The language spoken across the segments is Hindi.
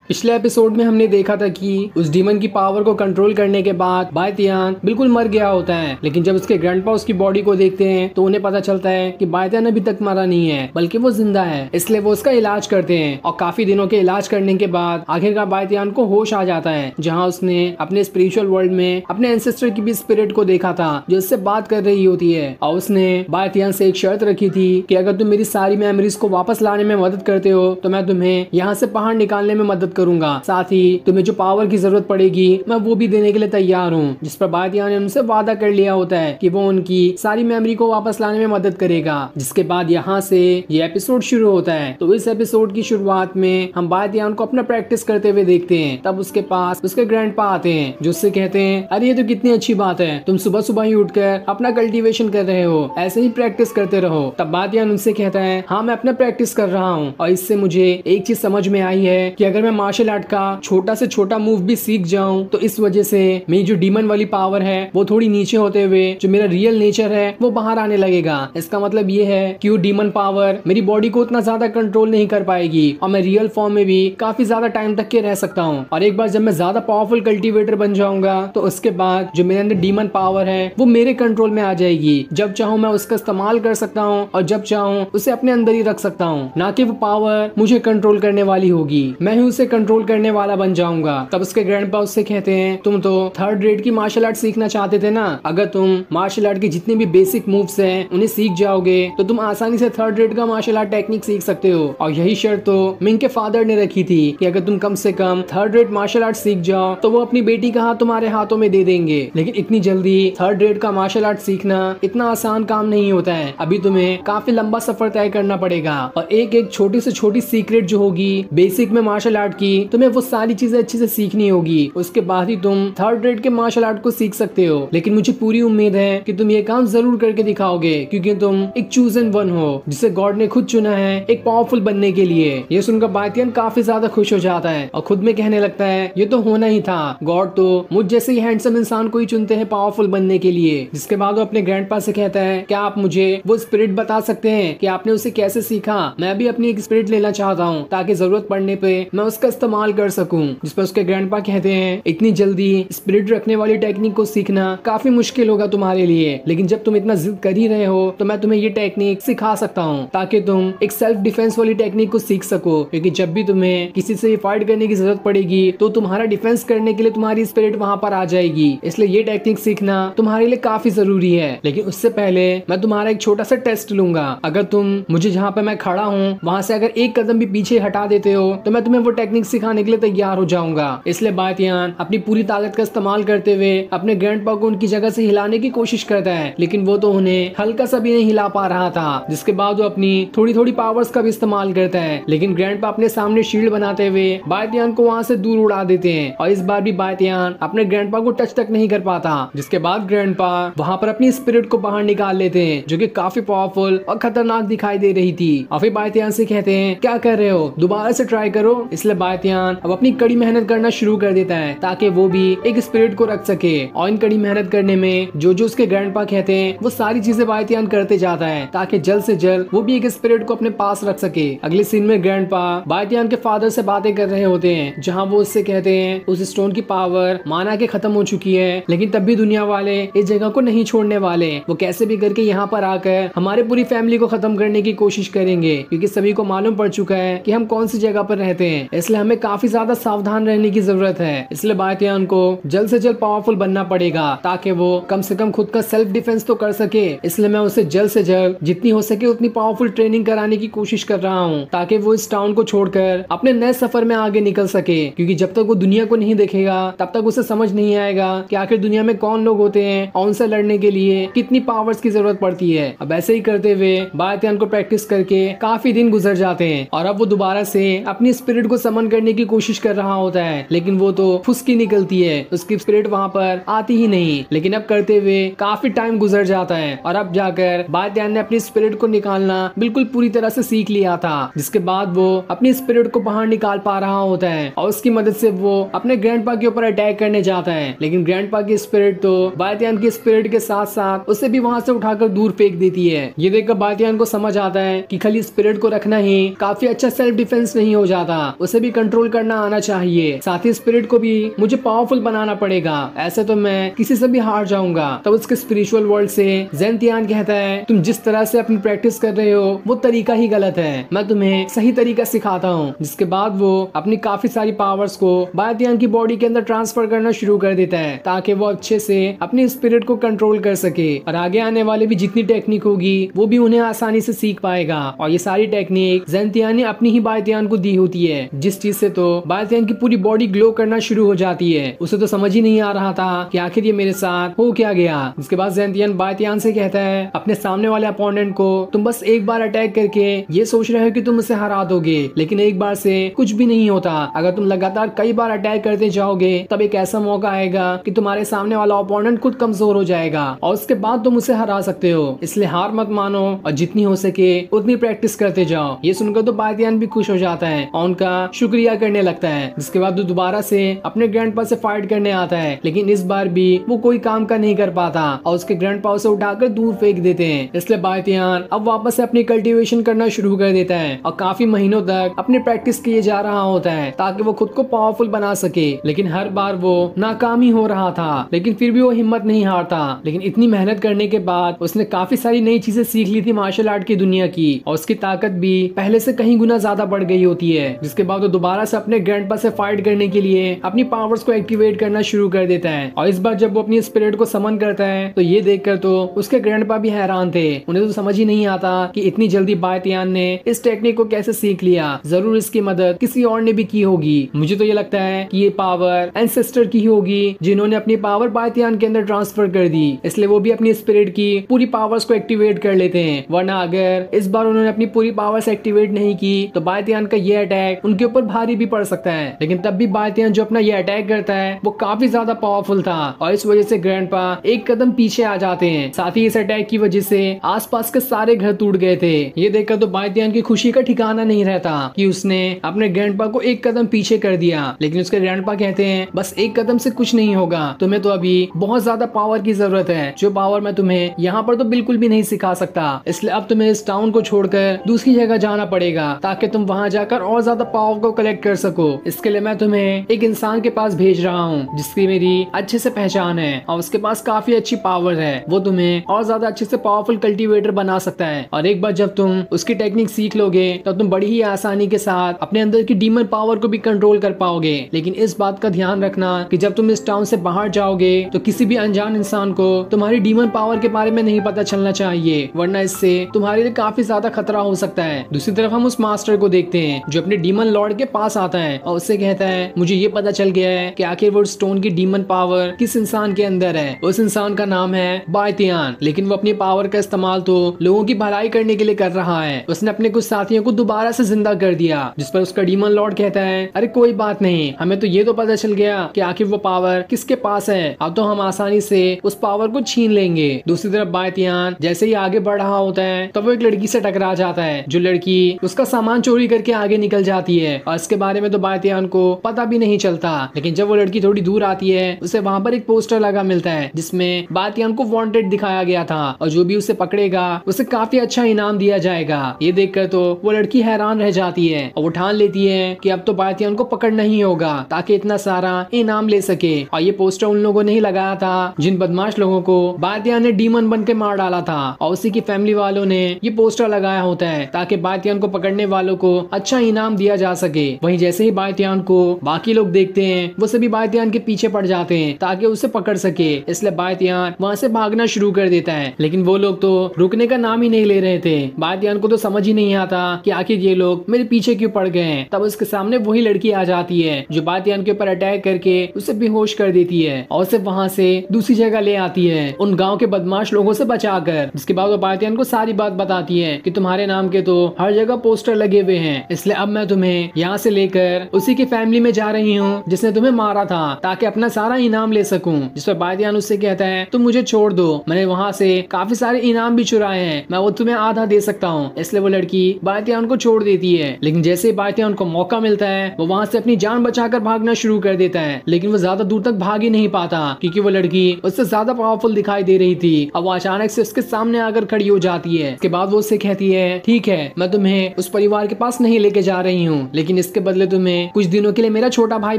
पिछले एपिसोड में हमने देखा था कि उस डीमन की पावर को कंट्रोल करने के बाद बायतियान बिल्कुल मर गया होता है, लेकिन जब उसके ग्रैंडपा उसकी बॉडी को देखते हैं तो उन्हें पता चलता है कि बायतियान अभी तक मरा नहीं है बल्कि वो जिंदा है। इसलिए वो उसका इलाज करते हैं और काफी दिनों के इलाज करने के बाद आखिरकार बायतियान को होश आ जाता है, जहाँ उसने अपने स्पिरिचुअल वर्ल्ड में अपने एंसेस्टर की भी स्पिरिट को देखा था जो उससे बात कर रही होती है। और उसने बायतियान से एक शर्त रखी थी कि अगर तुम मेरी सारी मेमोरीज को वापस लाने में मदद करते हो तो मैं तुम्हें यहाँ से बाहर निकालने में मदद करूंगा, साथ ही तुम्हें जो पावर की जरूरत पड़ेगी मैं वो भी देने के लिए तैयार हूँ। जिस पर बायतियान ने उनसे वादा कर लिया होता है कि वो उनकी सारी मेमोरी को वापस लाने में मदद करेगा। जिसके बाद यहाँ से ये एपिसोड शुरू होता है। तो इस एपिसोड की शुरुआत में हम बायतियान को अपना प्रैक्टिस करते हुए देखते हैं। तब उसके पास उसके ग्रैंडपा आते हैं जो उससे कहते हैं, अरे ये तो कितनी अच्छी बात है, तुम सुबह सुबह ही उठकर अपना कल्टीवेशन कर रहे हो, ऐसे ही प्रैक्टिस करते रहो। तब बायतियान उनसे कहता है, हाँ मैं अपना प्रैक्टिस कर रहा हूँ और इससे मुझे एक चीज समझ में आई है कि अगर मैं मार्शल आर्ट का छोटा से छोटा मूव भी सीख जाऊं तो इस वजह से मेरी जो डीमन वाली पावर है वो थोड़ी नीचे होते हुए जो मेरा रियल नेचर है वो बाहर आने लगेगा। इसका मतलब ये है कि वो डीमन पावर मेरी बॉडी को उतना ज्यादा कंट्रोल नहीं कर पाएगी और मैं रियल फॉर्म में भी काफी ज्यादा टाइम तक के रह सकता हूँ। और एक बार जब मैं ज्यादा पावरफुल कल्टीवेटर बन जाऊंगा तो उसके बाद जो मेरे अंदर डीमन पावर है वो मेरे कंट्रोल में आ जाएगी। जब चाहूँ मैं उसका इस्तेमाल कर सकता हूँ और जब चाहूँ उसे अपने अंदर ही रख सकता हूँ, ना कि वो पावर मुझे कंट्रोल करने वाली होगी, मैं ही उसे कंट्रोल करने वाला बन जाऊंगा। तब उसके ग्रैंडपा उससे कहते हैं, तुम तो थर्ड ग्रेड की मार्शल आर्ट सीखना चाहते थे ना, अगर तुम मार्शल आर्ट के जितने भी बेसिक मूव्स हैं उन्हें सीख जाओगे तो तुम आसानी से थर्ड ग्रेड का मार्शल आर्ट टेक्निक सीख सकते हो। और यही शर्त तो मिंग के फादर ने रखी थी कि अगर तुम कम से come third grade martial art सीख जाओ तो वो अपनी बेटी का हाथ तुम्हारे हाथों में दे देंगे। लेकिन इतनी जल्दी थर्ड ग्रेड का मार्शल आर्ट सीखना इतना आसान काम नहीं होता है, अभी तुम्हें काफी लंबा सफर तय करना पड़ेगा और एक एक छोटी से छोटी सीक्रेट जो होगी बेसिक में मार्शल आर्ट की, तुम्हें वो सारी चीजें अच्छे से सीखनी होगी, उसके बाद ही तुम थर्ड ग्रेड के मार्शल आर्ट को सीख सकते हो। लेकिन मुझे पूरी उम्मीद है कि तुम ये काम जरूर करके दिखाओगे क्योंकि तुम एक चूजन वन हो जिसे गॉड ने खुद चुना है एक पावरफुल बनने के लिए। ये सुनकर बायतियान काफी ज्यादा खुश हो जाता है और खुद में कहने लगता है, ये तो होना ही था, गॉड तो मुझ जैसे ही हैंडसम इंसान को ही चुनते हैं पावरफुल बनने के लिए। जिसके बाद वो अपने ग्रैंडपा से कहता है, क्या आप मुझे वो स्पिरिट बता सकते हैं कि आपने उसे कैसे सीखा? मैं भी अपनी एक स्पिरिट लेना चाहता हूँ ताकि जरूरत पड़ने पे मैं उसका इस्तेमाल कर सकूं। जिस पर उसके ग्रैंडपा कहते हैं, इतनी जल्दी स्पिरिट रखने वाली टेक्निक को सीखना काफी मुश्किल होगा तुम्हारे लिए, लेकिन जब तुम इतना जिद कर ही रहे हो तो मैं तुम्हें ये टेक्निक सिखा सकता हूँ ताकि तुम एक सेल्फ डिफेंस वाली टेक्निक को सीख सको। क्योंकि जब भी तुम्हें किसी से फाइट करने की जरूरत पड़ेगी तो तुम्हारा डिफेंस करने के लिए तुम्हारी स्पिरिट वहाँ पर आ जाएगी, इसलिए ये टेक्निक सीखना तुम्हारे लिए काफी जरूरी है। लेकिन उससे पहले मैं तुम्हारा एक छोटा सा टेस्ट लूंगा, अगर तुम मुझे जहाँ पे मैं खड़ा हूँ वहाँ से अगर एक कदम भी पीछे हटा देते हो तो मैं तुम्हें वो टेक्निक सिखाने के लिए तैयार हो जाऊंगा। इसलिए बायतियान अपनी पूरी ताकत का इस्तेमाल करते हुए अपने ग्रैंडपा को उनकी जगह से हिलाने की कोशिश करता है, लेकिन वो तो उन्हें हल्का सा भी नहीं हिला पा रहा था। जिसके बाद वो अपनी थोड़ी थोड़ी पावर्स का भी इस्तेमाल करता है, लेकिन ग्रैंडपा अपने सामने शील्ड बनाते हुए बायतियान को वहाँ से दूर उड़ा देते हैं और इस बार भी बायतियान अपने ग्रैंडपा को टच तक नहीं कर पाता। जिसके बाद ग्रैंडपा वहाँ पर अपनी स्पिरिट को बाहर निकाल लेते हैं जो कि काफी पावरफुल और खतरनाक दिखाई दे रही थी। और फिर बायतियान से कहते हैं, क्या कर रहे हो, दोबारा से ट्राई करो। इसलिए बायतियान अब अपनी कड़ी मेहनत करना शुरू कर देता है ताकि वो भी एक स्पिरिट को रख सके। और इन कड़ी मेहनत करने में जो उसके ग्रैंडपा कहते हैं वो सारी चीजें बायतियान करते जाता है ताकि जल्द से जल्द वो भी एक स्पिरिट को अपने पास रख सके। अगले सीन में ग्रैंडपा बायतियान के फादर से बातें कर रहे होते हैं, जहाँ वो उससे कहते हैं उस स्टोन की पावर माना के खत्म हो चुकी है, लेकिन तब भी दुनिया वाले इस जगह को नहीं छोड़ने वाले, वो कैसे भी करके यहाँ पर आकर हमारे पूरी फैमिली को खत्म करने की कोशिश करेंगे क्योंकि सभी को मालूम पड़ चुका है कि हम कौन सी जगह पर रहते हैं, इसलिए हमें काफी ज्यादा सावधान रहने की जरूरत है। इसलिए बायतियान को जल्द से जल्द पावरफुल बनना पड़ेगा ताकि वो कम से कम खुद का सेल्फ डिफेंस तो कर सके। इसलिए मैं उसे जल्द से जल्द जितनी हो सके उतनी पावरफुल ट्रेनिंग कराने की कोशिश कर रहा हूँ ताकि वो इस टाउन को छोड़कर अपने नए सफर में आगे निकल सके। क्योंकि जब तक वो दुनिया को नहीं देखेगा तब तक उसे समझ नहीं आएगा कि आखिर दुनिया में कौन लोग होते हैं और उनसे लड़ने के लिए कितनी पावर्स की जरूरत पड़ती है। अब ऐसे ही करते हुए बायतियान को प्रैक्टिस करके काफी दिन गुजर जाते हैं और अब वो दोबारा से अपनी स्पिरिट को समन करने की कोशिश कर रहा होता है, लेकिन वो तो फुसकी निकलती है, उसकी स्पिरिट वहाँ पर आती ही नहीं। लेकिन अब करते हुए काफी टाइम गुजर जाता है और अब जाकर बायतियान ने अपनी स्पिरिट को निकालना बिल्कुल पूरी तरह से सीख लिया था। जिसके बाद वो अपनी स्पिरिट को बाहर निकाल पा रहा होता है और उसकी मदद से वो अपने ग्रैंडपा के ऊपर अटैक करने जाता है, लेकिन ग्रैंडपा की स्पिरिट तो बायतियान की स्पिरिट के साथ साथ उसे भी वहाँ से उठाकर दूर फेंक देती है। ये देखकर बायतियान को समझ आता है कि खाली स्पिरिट को रखना ही काफी अच्छा सेल्फ डिफेंस नहीं हो जाता, उसे भी कंट्रोल करना आना चाहिए, साथ ही स्पिरिट को भी मुझे पावरफुल बनाना पड़ेगा, ऐसे तो मैं किसी से भी हार जाऊंगा। तब उसके स्पिरिचुअल वर्ल्ड से ज़ेनतियान कहता है, तुम जिस तरह से अपनी प्रैक्टिस कर रहे हो वो तरीका ही गलत है, मैं तुम्हें सही तरीका सिखाता हूँ। जिसके बाद वो अपनी काफी सारी पावर्स को बायतियान की बॉडी के अंदर ट्रांसफर करना शुरू कर देता है ताकि वो अच्छे से अपने स्पिरिट को कंट्रोल कर सके और आगे आने वाले भी जितनी टेक्निक होगी वो भी उन्हें आसानी से सीख पाएगा। और ये सारी टेक्निक ज़ेनतियान ने अपनी ही बायतियान को दी होती है, जिस चीज से तो बायतियान की पूरी बॉडी ग्लो करना शुरू हो जाती है। उसे तो समझ ही नहीं आ रहा था कि आखिर ये मेरे साथ हो क्या गया। इसके बाद ज़ेनतियान बायतियान से कहता है, अपने सामने वाले अपोनेंट को तुम बस एक बार अटैक करके ये सोच रहे हो कि तुम उसे हरा दोगे, लेकिन एक बार से कुछ भी नहीं होता। अगर तुम लगातार कई बार अटैक करते जाओगे तब एक ऐसा मौका आएगा कि तुम्हारे सामने वाला ओपोनेंट खुद कमजोर हो जाएगा और उसके बाद तुम उसे हरा सकते हो। इसलिए हार मत मानो और जितनी हो सके उतनी प्रैक्टिस करते जाओ। ये सुनकर तो बायतियान भी खुश हो जाता है और उनका शुक्रिया करने लगता है। जिसके बाद वो दोबारा से अपने ग्रैंडपा से फाइट करने आता है, लेकिन इस बार भी वो कोई काम का नहीं कर पाता और उसके ग्रैंडपा उसे उठाकर दूर फेंक देते हैं। इसलिए बायतियान अब वापस से अपनी कल्टीवेशन करना शुरू कर देता है और काफी महीनों तक अपनी प्रैक्टिस किए जा रहा होता है ताकि वो खुद को पावरफुल बना सके। लेकिन हर बार वो नाकाम ही हो रहा था, लेकिन फिर भी वो हिम्मत नहीं हारता। लेकिन इतनी मेहनत करने के बाद उसने काफी सारी नई चीजें सीख ली थी मार्शल आर्ट की दुनिया की और उसकी ताकत भी पहले से कहीं गुना ज्यादा बढ़ गई होती है। जिसके बाद वो दोबारा से अपने ग्रैंडपा से फाइट करने के लिए अपनी पावर्स को एक्टिवेट करना शुरू कर देता है। और इस बार जब वो अपनी स्पिरिट को समन करता है तो ये देखकर तो उसके ग्रैंडपा भी हैरान थे। उन्हें तो समझ ही नहीं आता कि इतनी जल्दी बायतियान ने इस टेक्निक को कैसे सीख लिया। जरूर इसकी मदद किसी और ने भी की होगी। मुझे तो ये लगता है कि ये पावर एंसेस्टर की होगी जिन्होंने अपनी पावर बायतियान के अंदर ट्रांसफर कर दी, इसलिए वो भी अपनी स्पिरिट की पूरी पावर्स को एक्टिवेट कर लेते हैं। वरना अगर इस बार उन्होंने अपनी पूरी पावर्स एक्टिवेट नहीं की तो बायतियान का ये अटैक उनके ऊपर भारी भी पड़ सकता है। लेकिन तब भी बायतियान जो अपना ये अटैक करता है वो काफी ज्यादा पावरफुल था और इस वजह से ग्रैंडपा एक कदम पीछे आ जाते हैं। साथ ही इस अटैक की वजह से आसपास के सारे घर टूट गए थे। ये देखकर तो बायतियान की खुशी का ठिकाना नहीं रहता कि उसने अपने ग्रैंडपा को एक कदम पीछे कर दिया। लेकिन उसके ग्रैंडपा कहते हैं, बस एक कदम से कुछ नहीं होगा, तुम्हें तो अभी बहुत ज्यादा पावर की जरूरत है, जो पावर मैं तुम्हें यहाँ पर तो बिल्कुल भी नहीं सिखा सकता। इसलिए अब तुम्हें इस टाउन को छोड़कर दूसरी जगह जाना पड़ेगा ताकि तुम वहाँ जाकर और ज्यादा पावर को कलेक्ट कर सको। इसके लिए मैं तुम्हें एक इंसान के पास भेज रहा हूँ जिसकी मेरी अच्छे से पहचान है और उसके पास काफी अच्छी पावर है। वो तुम्हें और ज्यादा अच्छे से पावरफुल कल्टीवेटर बना सकता है और एक बार जब तुम उसकी टेक्निक सीख लोगे तो तुम बड़ी ही आसानी के साथ अपने अंदर की डीमन पावर को भी कंट्रोल कर पाओगे। लेकिन इस बात का ध्यान रखना कि जब तुम इस टाउन से बाहर जाओगे तो किसी भी अनजान इंसान को तुम्हारी डीमन पावर के बारे में नहीं पता चलना चाहिए, वरना इससे तुम्हारे लिए काफी ज्यादा खतरा हो सकता है। दूसरी तरफ हम उस मास्टर को देखते हैं जो अपने डीमन लॉर्ड के पास आता है और उससे कहता है, मुझे ये पता चल गया है कि आखिर वो स्टोन की डीमन पावर किस इंसान के अंदर है। उस इंसान का नाम है बायतियान, लेकिन वो अपनी पावर का इस्तेमाल तो लोगों की भलाई करने के लिए कर रहा है। उसने अपने कुछ साथियों को दोबारा से जिंदा कर दिया, जिस पर उसका डीमन लॉर्ड कहता है, अरे कोई बात नहीं, हमें तो ये तो पता चल गया कि आखिर वो पावर किसके पास है, अब तो हम आसानी से उस पावर को छीन लेंगे। दूसरी तरफ बायतियान जैसे ही आगे बढ़ रहा होता है तब वो एक लड़की से टकरा जाता है, जो लड़की उसका सामान चोरी करके आगे निकल जाती है और इसके बारे में तो बायतियान को पता भी नहीं चलता। लेकिन जब वो लड़की थोड़ी दूर आती है उसे वहाँ पर एक पोस्टर लगा मिलता है जिसमें बायतियान को वांटेड दिखाया गया था और जो भी उसे पकड़ेगा उसे काफी अच्छा इनाम दिया जाएगा। ये देखकर तो वो लड़की हैरान रह जाती है और वो ठान लेती है कि अब तो बायतियान को पकड़ना ही होगा ताकि इतना सारा इनाम ले सके। और ये पोस्टर उन लोगों ने ही लगाया था जिन बदमाश लोगों को बायतियान ने डीमन बन के मार डाला था और उसी की फैमिली वालों ने ये पोस्टर लगाया होता है ताकि बायतियान को पकड़ने वालों को अच्छा इनाम दिया जा सके। वहीं जैसे ही बायतियान को बाकी लोग देखते हैं वो सभी बायतियान के पीछे पड़ जाते हैं ताकि उसे पकड़ सके। इसलिए बायतियान वहाँ से भागना शुरू कर देता है, लेकिन वो लोग तो रुकने का नाम ही नहीं ले रहे थे। बायतियान को तो समझ ही नहीं आता कि आखिर ये लोग मेरे पीछे क्यों पड़ गए हैं। तब उसके सामने वही लड़की आ जाती है जो बायतियान के ऊपर अटैक करके उसे बेहोश कर देती है और उसे वहाँ से दूसरी जगह ले आती है उन गाँव के बदमाश लोगों से बचाकर। जिसके बाद वो बायतियान को सारी बात बताती है कि तुम्हारे नाम के तो हर जगह पोस्टर लगे हुए हैं, इसलिए अब मैं तुम्हें यहाँ से लेकर उसी की फैमिली में जा रही हूँ जिसने तुम्हें मारा था ताकि अपना सारा इनाम ले सकूं। जिस पर बायतियान उससे कहता है, तुम मुझे छोड़ दो, मैंने वहाँ से काफी सारे इनाम भी चुराए हैं, मैं वो तुम्हें आधा दे सकता हूँ। इसलिए वो लड़की बायतियान को छोड़ देती है। लेकिन जैसे ही बायतियान को मौका मिलता है वो वहाँ से अपनी जान बचाकर भागना शुरू कर देता है, लेकिन वो ज्यादा दूर तक भाग ही नहीं पाता क्योंकि वो लड़की उससे ज्यादा पावरफुल दिखाई दे रही थी। अब वो अचानक से उसके सामने आकर खड़ी हो जाती है। इसके बाद वो उससे कहती है, ठीक है, मैं तुम्हें उस परिवार के पास नहीं लेके जा रही हूँ, लेकिन इसके बदले तुम्हें कुछ दिनों के लिए मेरा छोटा भाई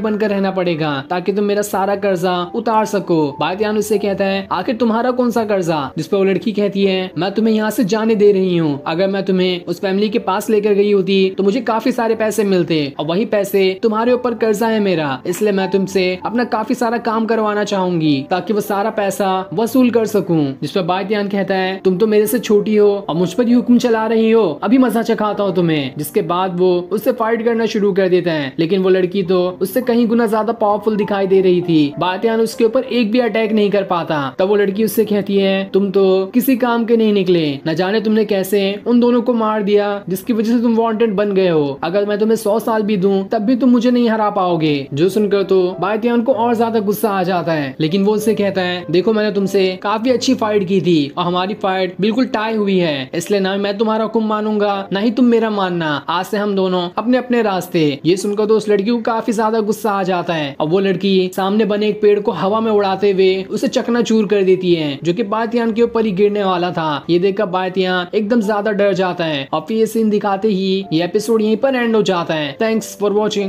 बनकर रहना पड़ेगा ताकि तुम मेरा सारा कर्जा उतार सको। बायतियान उससे कहता है आखिर तुम्हारा कौन सा कर्जा, जिस पर वो लड़की कहती है मैं तुम्हें यहाँ से जाने दे रही हूँ। अगर मैं तुम्हें उस फैमिली के पास लेकर गई होती तो मुझे काफी सारे पैसे मिलते और वही पैसे तुम्हारे ऊपर कर्जा है मेरा, इसलिए मैं तुमसे अपना काफी सारा काम करवाना चाहूंगी ताकि वो सारा पैसा वसूल कर सकूं। जिस पर बायतियान कहता है तुम तो मेरे से छोटी हो और मुझ पर ही हुक्म चला रही हो, अभी मजा चखाता हूँ तुम्हें। जिसके बाद वो उससे फाइट करना शुरू कर देता है, लेकिन वो लड़की तो उससे कहीं गुना ज्यादा पावरफुल दिखाई दे रही थी। बायतियान उसके ऊपर एक भी अटैक नहीं कर पाता। तब वो लड़की उससे कहती है तुम तो किसी काम के नहीं निकले, न जाने तुमने कैसे उन दोनों को मार दिया जिसकी वजह से तुम वांटेड बन गए हो। अगर मैं तुम्हें 100 साल भी दूं तब भी तुम मुझे नहीं हरा पाओगे। जो सुनकर तो बायतियान को और ज्यादा गुस्सा आ जाता है, लेकिन वो उससे कहता है देखो मैंने तुमसे काफी अच्छी फाइट की थी और हमारी फाइट बिल्कुल टाई हुई है, इसलिए ना मैं तुम्हारा हुक्म मानूंगा ना ही तुम मेरा मानना। आज से हम दोनों अपने अपने रास्ते। ये सुनकर तो उस लड़की को काफी ज्यादा गुस्सा आ जाता है और वो लड़की सामने बने एक पेड़ को हवा में उड़ाते हुए उसे चकनाचूर कर देती है, जो कि बायतियान के ऊपर ही गिरने वाला था। ये देखकर बायतियान एकदम ज्यादा डर जाता है और फिर ये सीन दिखाते ही ये एपिसोड यहीं पर एंड हो जाता है। Thanks for watching.